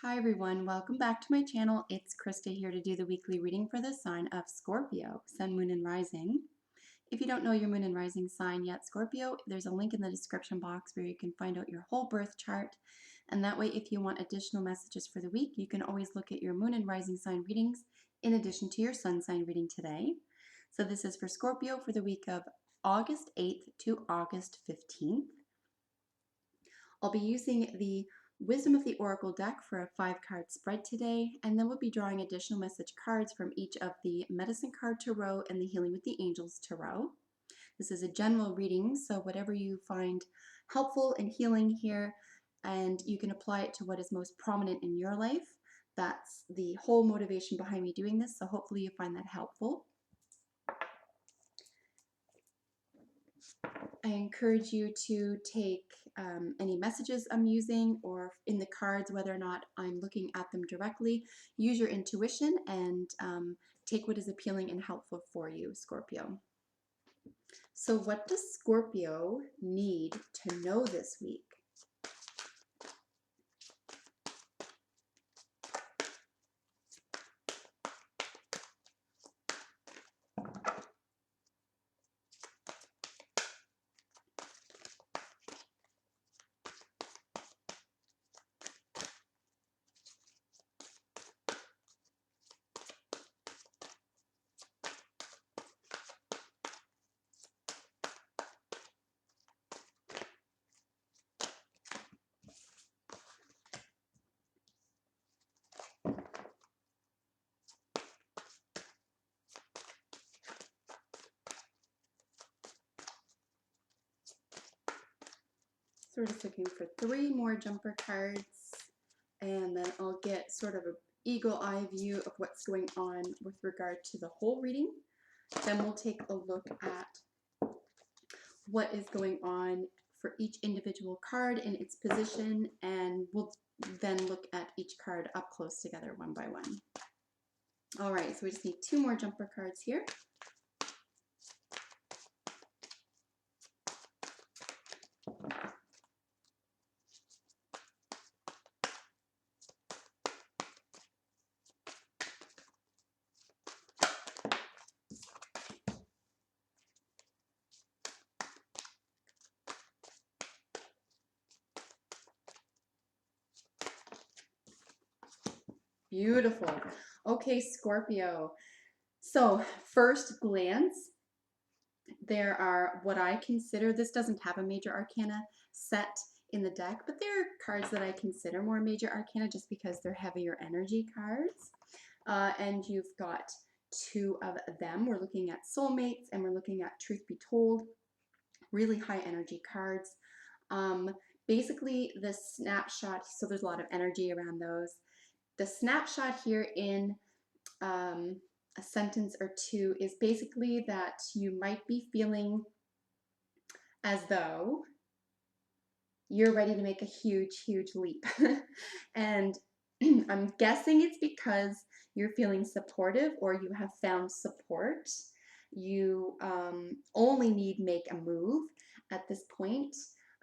Hi everyone, welcome back to my channel. It's Krista here to do the weekly reading for the sign of Scorpio, Sun, Moon, and Rising. If you don't know your Moon and Rising sign yet, Scorpio, there's a link in the description box where you can find out your whole birth chart. And that way, if you want additional messages for the week, you can always look at your Moon and Rising sign readings in addition to your Sun sign reading today. So this is for Scorpio for the week of August 8th to August 15th. I'll be using the Wisdom of the Oracle deck for a 5-card spread today, and then we'll be drawing additional message cards from each of the Medicine Card Tarot and the Healing with the Angels Tarot. This is a general reading, so whatever you find helpful and healing here, and you can apply it to what is most prominent in your life. That's the whole motivation behind me doing this, so hopefully you find that helpful. I encourage you to take any messages I'm using or in the cards, whether or not I'm looking at them directly. Use your intuition and take what is appealing and helpful for you, Scorpio. So what does Scorpio need to know this week? So we're just looking for 3 more jumper cards, and then I'll get sort of an eagle eye view of what's going on with regard to the whole reading. Then we'll take a look at what is going on for each individual card in its position, and we'll then look at each card up close together one by one. All right, so we just need 2 more jumper cards here. Beautiful. Okay, Scorpio. So first glance, there are what I consider, this doesn't have a major arcana set in the deck, but there are cards that I consider more major arcana just because they're heavier energy cards. And you've got 2 of them. We're looking at soulmates and we're looking at truth be told, really high energy cards. Basically the snapshot, so there's a lot of energy around those. The snapshot here in a sentence or 2 is basically that you might be feeling as though you're ready to make a huge, huge leap. And I'm guessing it's because you're feeling supportive or you have found support. You only need make a move at this point.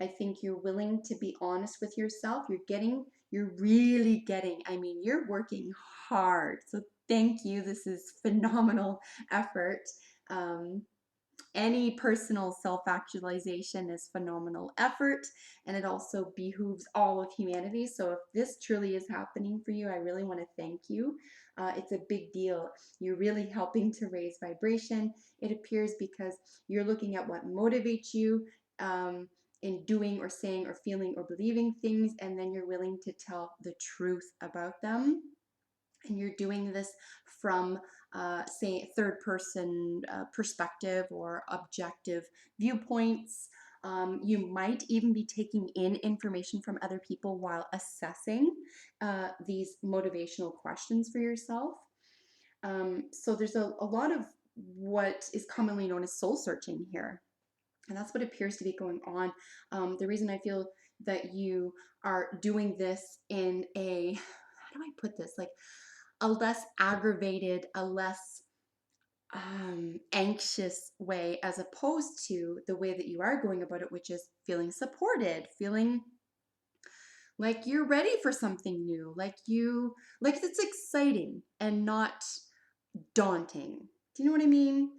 I think you're willing to be honest with yourself. You're really getting, I mean, you're working hard. So thank you. This is phenomenal effort. Any personal self-actualization is phenomenal effort, and it also behooves all of humanity. So if this truly is happening for you, I really want to thank you. It's a big deal. You're really helping to raise vibration, it appears, because you're looking at what motivates you in doing or saying or feeling or believing things, and then you're willing to tell the truth about them. And you're doing this from, say, third-person perspective or objective viewpoints. You might even be taking in information from other people while assessing these motivational questions for yourself. So there's a lot of what is commonly known as soul searching here. And that's what appears to be going on. The reason I feel that you are doing this in a, how do I put this? Like, a less aggravated, a less anxious way, as opposed to the way that you are going about it, which is feeling supported, feeling Like you're ready for something new. Like it's exciting and not daunting. Do you know what I mean?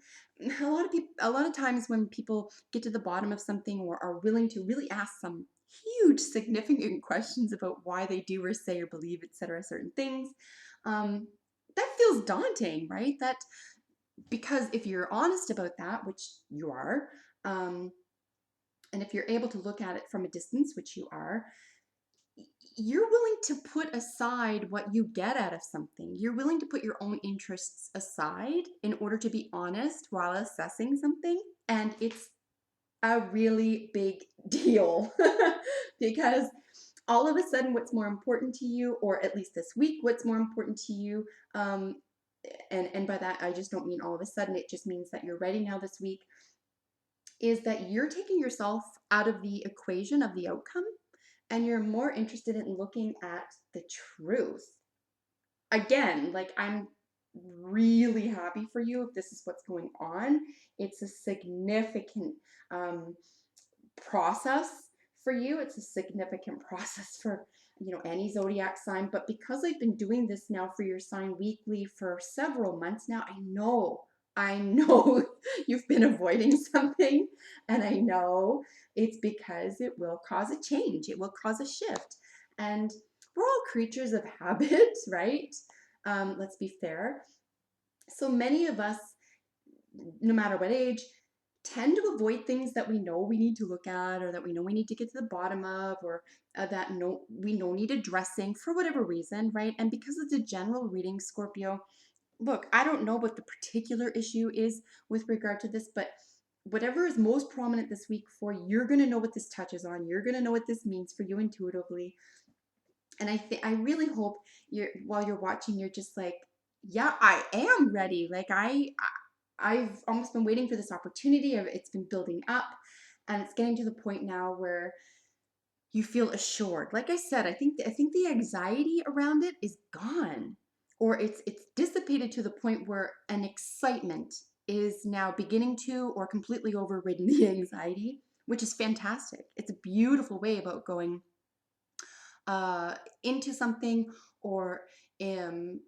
A lot of times when people get to the bottom of something or are willing to really ask some huge, significant questions about why they do or say or believe, etc., certain things, um, that feels daunting, right? That because if you're honest about that, which you are, um, and if you're able to look at it from a distance, which you are, you're willing to put aside what you get out of something. You're willing to put your own interests aside in order to be honest while assessing something. And it's a really big deal because all of a sudden, what's more important to you, or at least this week, what's more important to you, um, and by that, I just don't mean all of a sudden, it just means that you're ready now this week, is that you're taking yourself out of the equation of the outcome and you're more interested in looking at the truth. Again, like I'm really happy for you if this is what's going on. It's a significant um, process for you. It's a significant process for any zodiac sign. But because I've been doing this now for your sign weekly for several months now, I know you've been avoiding something, and I know it's because it will cause a change. It will cause a shift, and we're all creatures of habit, right? Let's be fair. So many of us, no matter what age, tend to avoid things that we know we need to look at or that we know we need to get to the bottom of or that we know need addressing for whatever reason, right? And because it's a general reading, Scorpio, look, I don't know what the particular issue is with regard to this, but whatever is most prominent this week for you, you're going to know what this touches on. You're going to know what this means for you intuitively. And I really hope while you're watching, you're just like, yeah, I am ready. Like I've almost been waiting for this opportunity. It's been building up, and it's getting to the point now where you feel assured. Like I said, I think the anxiety around it is gone, or it's dissipated to the point where an excitement is now beginning to or completely overridden the anxiety, which is fantastic. It's a beautiful way about going into something or um,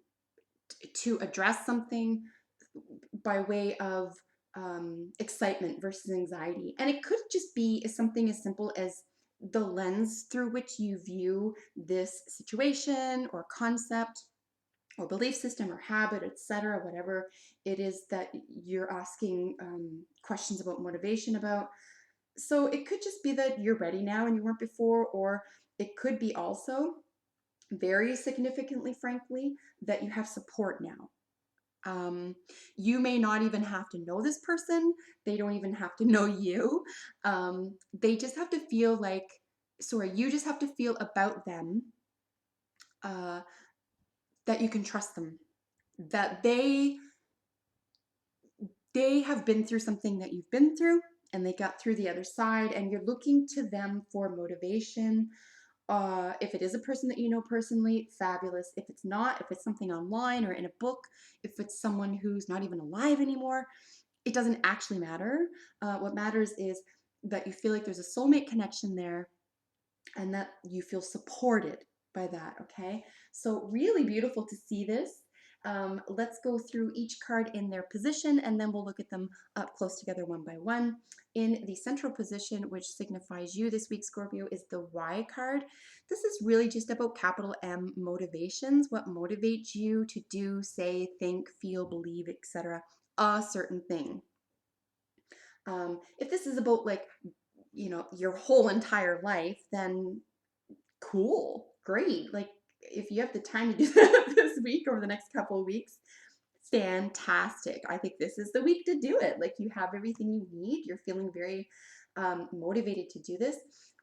to address something by way of excitement versus anxiety. And it could just be something as simple as the lens through which you view this situation or concept or belief system or habit, etc., whatever it is that you're asking questions about motivation about. So it could just be that you're ready now and you weren't before, or it could be also very significantly, frankly, that you have support now. You may not even have to know this person. They don't even have to know you. They just have to feel like, sorry, you just have to feel about them uh, that you can trust them, that they have been through something that you've been through and they got through the other side, and you're looking to them for motivation. If it is a person that you know personally, fabulous. If it's not, if it's something online or in a book, if it's someone who's not even alive anymore, it doesn't actually matter. What matters is that you feel like there's a soulmate connection there and that you feel supported by that, okay? So, really beautiful to see this. Let's go through each card in their position and then we'll look at them up close together one by one. In the central position, which signifies you this week, Scorpio, is the Y card. This is really just about capital M motivations, what motivates you to do, say, think, feel, believe, etc., a certain thing. If this is about like, your whole entire life, then cool, great. Like if you have the time to do that this week or the next couple of weeks, fantastic. I think this is the week to do it. Like you have everything you need. You're feeling very motivated to do this.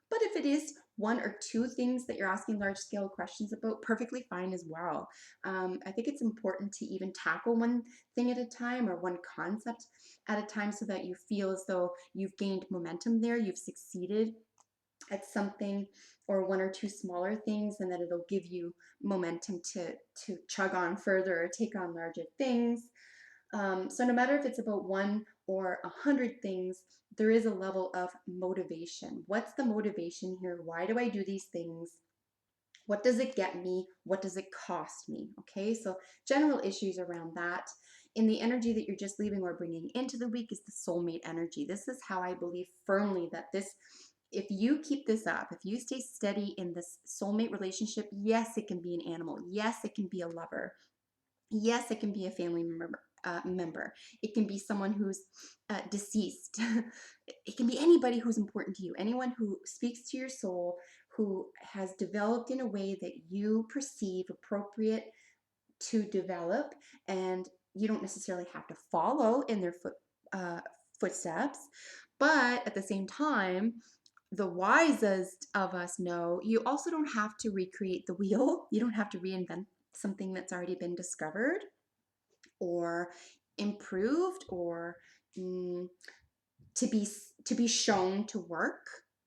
But if it is one or two things that you're asking large scale questions about, perfectly fine as well. I think it's important to even tackle one thing at a time or one concept at a time so that you feel as though you've gained momentum there, you've succeeded at something or one or two smaller things, and that it'll give you momentum to chug on further or take on larger things. So no matter if it's about one or 100 things, there is a level of motivation. What's the motivation here? Why do I do these things? What does it get me? What does it cost me? Okay, so general issues around that. In the energy that you're just leaving or bringing into the week is the soulmate energy. This is how I believe firmly that this, if you keep this up, if you stay steady in this soulmate relationship, yes, it can be an animal. Yes, it can be a lover. Yes, it can be a family member. It can be someone who's deceased. It can be anybody who's important to you, anyone who speaks to your soul, who has developed in a way that you perceive appropriate to develop, and you don't necessarily have to follow in their footsteps. But at the same time, the wisest of us know you also don't have to recreate the wheel. You don't have to reinvent something that's already been discovered or improved or mm, to be shown to work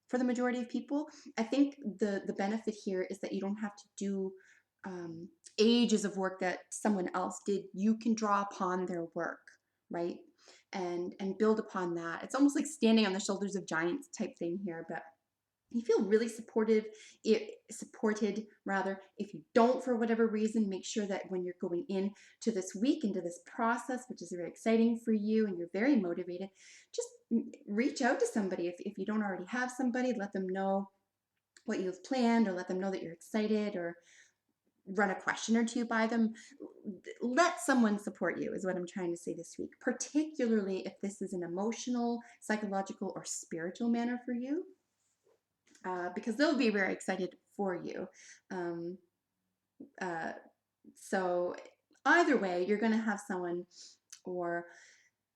for the majority of people. I think the benefit here is that you don't have to do ages of work that someone else did. You can draw upon their work, right? And build upon that. It's almost like standing on the shoulders of giants type thing here, but you feel really supported rather. If you don't, for whatever reason, make sure that when you're going into this week, into this process, which is very exciting for you and you're very motivated, just reach out to somebody. If you don't already have somebody, let them know what you've planned, or let them know that you're excited, or run a question or two by them. Let someone support you is what I'm trying to say this week, particularly if this is an emotional, psychological, or spiritual manner for you. Because they'll be very excited for you. Um, uh, so either way, you're going to have someone, or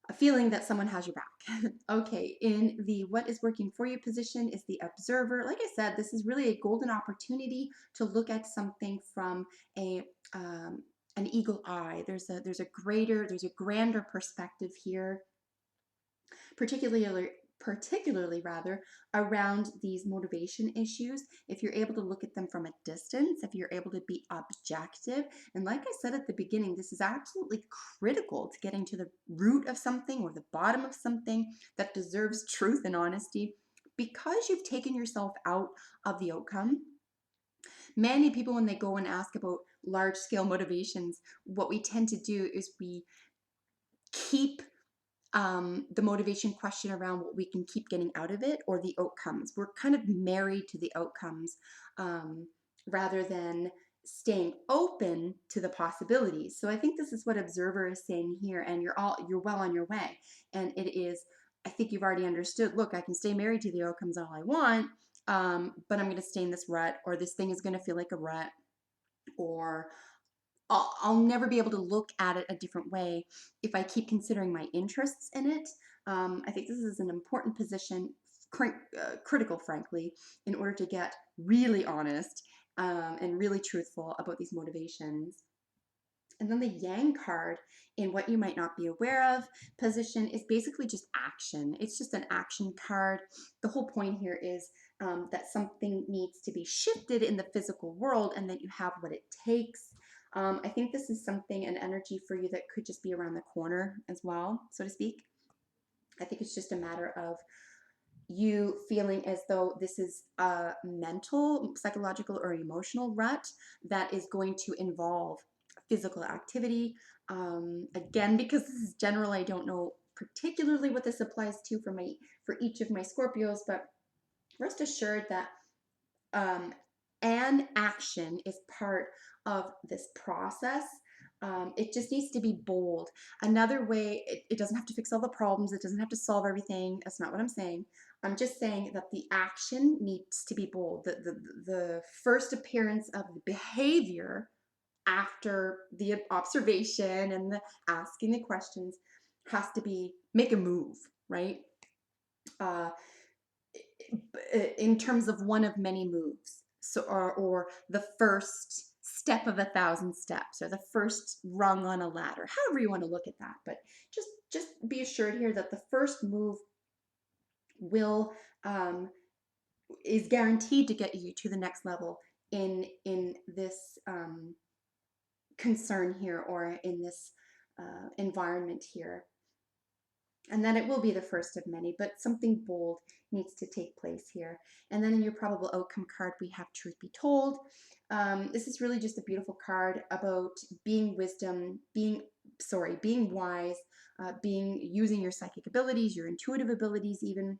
a feeling that someone has your back. Okay, in the what is working for you position is the observer. Like I said, this is really a golden opportunity to look at something from a an eagle eye. There's a grander perspective here, particularly rather around these motivation issues. If you're able to look at them from a distance, if you're able to be objective, and like I said at the beginning, this is absolutely critical to getting to the root of something or the bottom of something that deserves truth and honesty, because you've taken yourself out of the outcome. Many people, when they go and ask about large scale motivations, what we tend to do is we keep the motivation question around what we can keep getting out of it, or the outcomes. We're kind of married to the outcomes, rather than staying open to the possibilities. So I think this is what observer is saying here, and you're well on your way. And it is, I think you've already understood, look, I can stay married to the outcomes all I want, but I'm going to stay in this rut, or this thing is going to feel like a rut, or I'll never be able to look at it a different way if I keep considering my interests in it. I think this is an important position, critical, frankly, in order to get really honest and really truthful about these motivations. And then the Yang card, in what you might not be aware of position, is basically just action. It's just an action card. The whole point here is that something needs to be shifted in the physical world, and that you have what it takes. I think this is something, an energy for you that could just be around the corner as well, so to speak. I think it's just a matter of you feeling as though this is a mental, psychological, or emotional rut that is going to involve physical activity. Again, because this is general, I don't know particularly what this applies to for each of my Scorpios, but rest assured that um, an action is part of this process. It just needs to be bold. Another way, it doesn't have to fix all the problems, it doesn't have to solve everything. That's not what I'm saying. I'm just saying that the action needs to be bold. The first appearance of the behavior after the observation and the asking the questions has to be make a move, right? Uh, in terms of one of many moves, so or the first step of 1,000 steps, or the first rung on a ladder, however you want to look at that. But just be assured here that the first move will is guaranteed to get you to the next level in this concern here, or in this environment here. and then it will be the first of many, but something bold needs to take place here. And then in your probable outcome card, we have truth be told. This is really just a beautiful card about being wisdom, being wise, being using your psychic abilities, your intuitive abilities, even,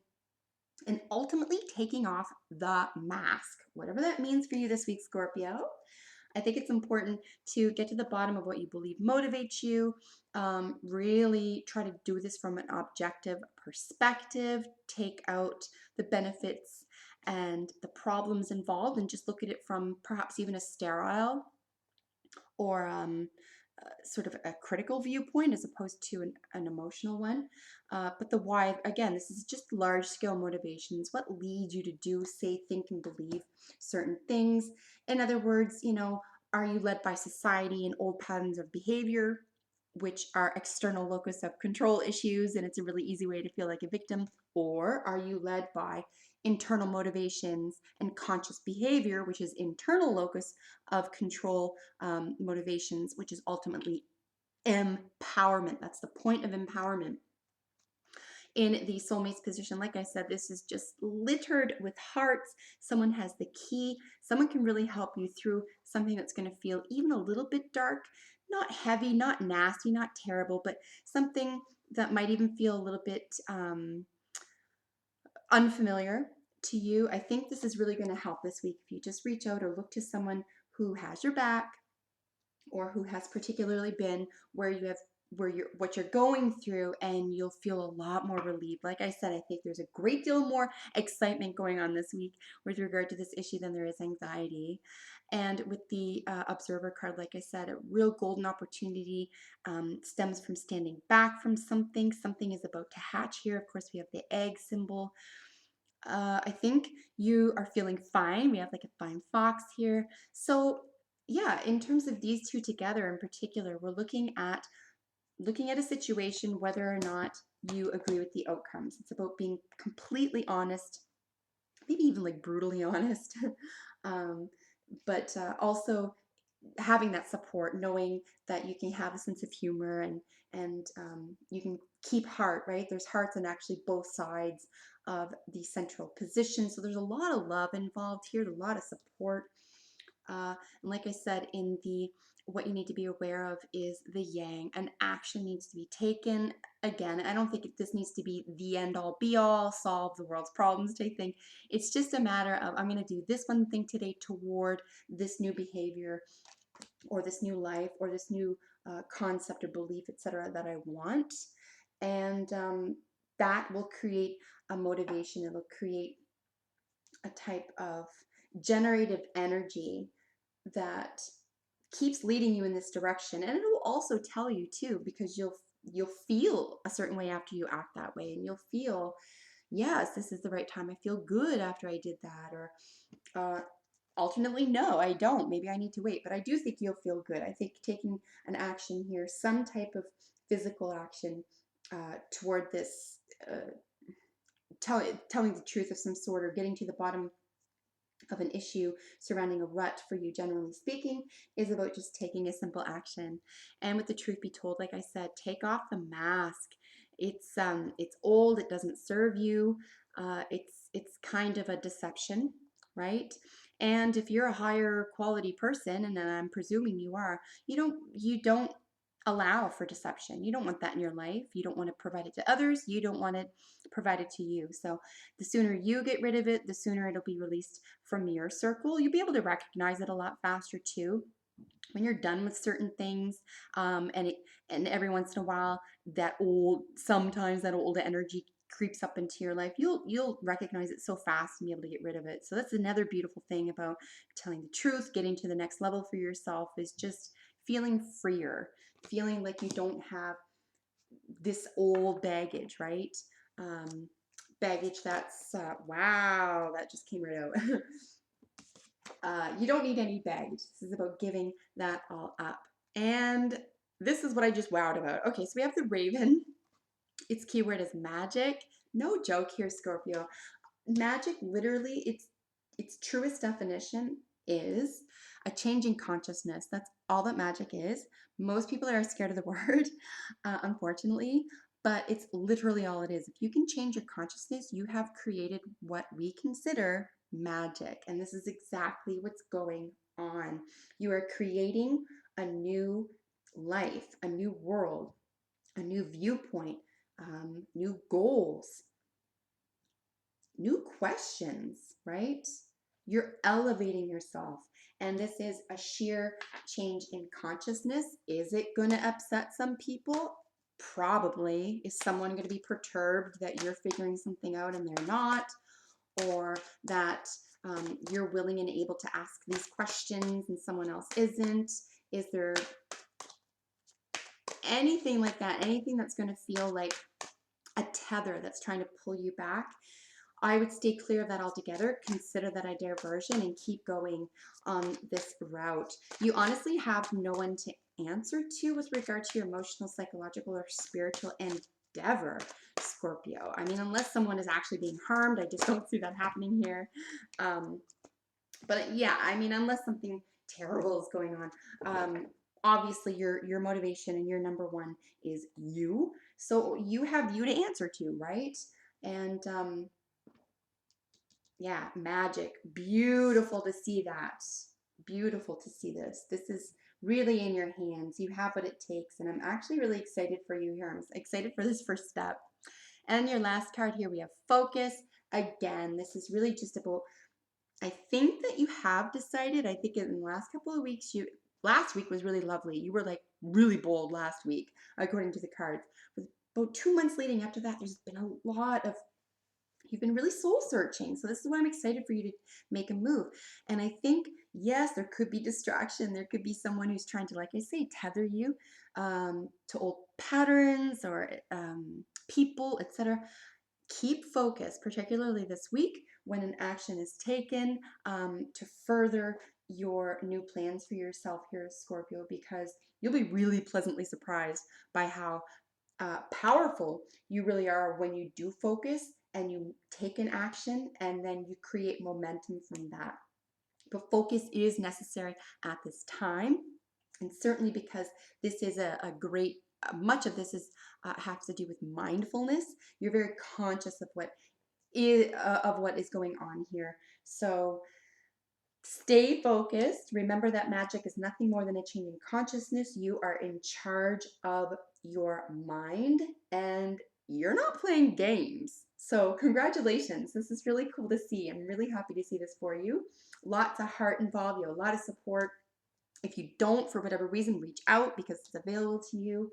and ultimately taking off the mask, whatever that means for you this week, Scorpio. I think it's important to get to the bottom of what you believe motivates you. Really try to do this from an objective perspective, take out the benefits and the problems involved, and just look at it from perhaps even a sterile or sort of a critical viewpoint as opposed to an emotional one. But the why, again, this is just large scale motivations. What leads you to do, say, think, and believe certain things? In other words, are you led by society and old patterns of behavior, which are external locus of control issues, and it's a really easy way to feel like a victim? Or are you led by internal motivations and conscious behavior, which is internal locus of control motivations, which is ultimately empowerment? That's the point of empowerment. In the soulmate's position, like I said, this is just littered with hearts. Someone has the key. Someone can really help you through something that's going to feel even a little bit dark, not heavy, not nasty, not terrible, but something that might even feel a little bit unfamiliar to you. I think this is really going to help this week if you just reach out or look to someone who has your back, or who has particularly been where you're what you're going through, and you'll feel a lot more relieved. Like I said, I think there's a great deal more excitement going on this week with regard to this issue than there is anxiety. And with the observer card, like I said, a real golden opportunity stems from standing back from something. Something is about to hatch here. Of course, we have the egg symbol. I think you are feeling fine. We have like a fine fox here. So yeah, in terms of these two together in particular, we're looking at a situation whether or not you agree with the outcomes. It's about being completely honest, maybe even like brutally honest, um, but also having that support, knowing that you can have a sense of humor, and you can keep heart, right? There's hearts on actually both sides of the central position. So there's a lot of love involved here, a lot of support. And like I said, in the what you need to be aware of is the yang, and action needs to be taken. Again, I don't think this needs to be the end all be all, solve the world's problems type thing. It's just a matter of, I'm going to do this one thing today toward this new behavior or this new life or this new concept or belief, etc., that I want. And that will create a motivation. It'll create a type of generative energy that keeps leading you in this direction. And it will also tell you too, because you'll feel a certain way after you act that way, and you'll feel, yes, this is the right time. I feel good after I did that. Or alternately, no, I don't. Maybe I need to wait. But I do think you'll feel good. I think taking an action here, some type of physical action toward this, telling the truth of some sort, or getting to the bottom of an issue surrounding a rut for you, generally speaking, is about just taking a simple action. And with the truth be told, like I said, take off the mask. It's old. It doesn't serve you. It's kind of a deception, right? And if you're a higher quality person, and I'm presuming you are, you don't allow for deception. You don't want that in your life. You don't want to provide it to others. You don't want it provided to you. So the sooner you get rid of it, the sooner it'll be released from your circle. You'll be able to recognize it a lot faster too when you're done with certain things. And every once in a while, sometimes that old energy creeps up into your life. You'll recognize it so fast and be able to get rid of it. So that's another beautiful thing about telling the truth, getting to the next level for yourself, is just feeling freer, feeling like you don't have this old baggage, right? Baggage that's, wow, that just came right out. You don't need any baggage. This is about giving that all up. And this is what I just wowed about. Okay, so we have the raven. Its keyword is magic. No joke here, Scorpio. Magic, literally, its truest definition is a change in consciousness. That's all that magic is. Most people are scared of the word, unfortunately. but it's literally all it is. If you can change your consciousness, you have created what we consider magic. And this is exactly what's going on. You are creating a new life, a new world, a new viewpoint, new goals, new questions, right? You're elevating yourself. And this is a sheer change in consciousness. Is it going to upset some people? Probably. Is someone going to be perturbed that you're figuring something out and they're not? Or that you're willing and able to ask these questions and someone else isn't? Is there anything like that? Anything that's going to feel like a tether that's trying to pull you back? I would stay clear of that altogether. Consider that a diversion and keep going on this route. You honestly have no one to answer to with regard to your emotional, psychological, or spiritual endeavor, Scorpio. I mean, unless someone is actually being harmed, I just don't see that happening here. But yeah, I mean, unless something terrible is going on, obviously your motivation and your number one is you. So you have you to answer to, right? And yeah, magic. Beautiful to see that. Beautiful to see this. This is really in your hands. You have what it takes. And I'm actually really excited for you here. I'm excited for this first step. And your last card here, we have focus. Again, this is really just about, I think that you have decided, I think in the last couple of weeks, last week was really lovely. You were like really bold last week, according to the cards. With about 2 months leading up to that, there's been a lot of you've been really soul searching. So this is why I'm excited for you to make a move. And I think, yes, there could be distraction. There could be someone who's trying to, like I say, tether you to old patterns or people, etc. Keep focused, particularly this week when an action is taken to further your new plans for yourself here, Scorpio, because you'll be really pleasantly surprised by how powerful you really are when you do focus and you take an action and then you create momentum from that. But focus is necessary at this time, and certainly because this is a great much of this is has to do with mindfulness. You're very conscious of what is going on here. So stay focused. Remember that magic is nothing more than a change in consciousness. You are in charge of your mind and you're not playing games. So, congratulations. This is really cool to see. I'm really happy to see this for you. Lots of heart involved, you have a lot of support. If you don't, for whatever reason, reach out because it's available to you.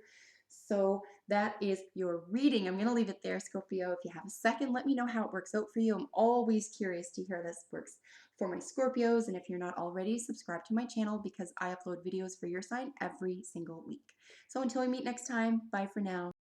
So that is your reading. I'm going to leave it there, Scorpio. If you have a second, let me know how it works out for you. I'm always curious to hear how this works for my Scorpios. And if you're not already, subscribe to my channel because I upload videos for your sign every single week. So until we meet next time, bye for now.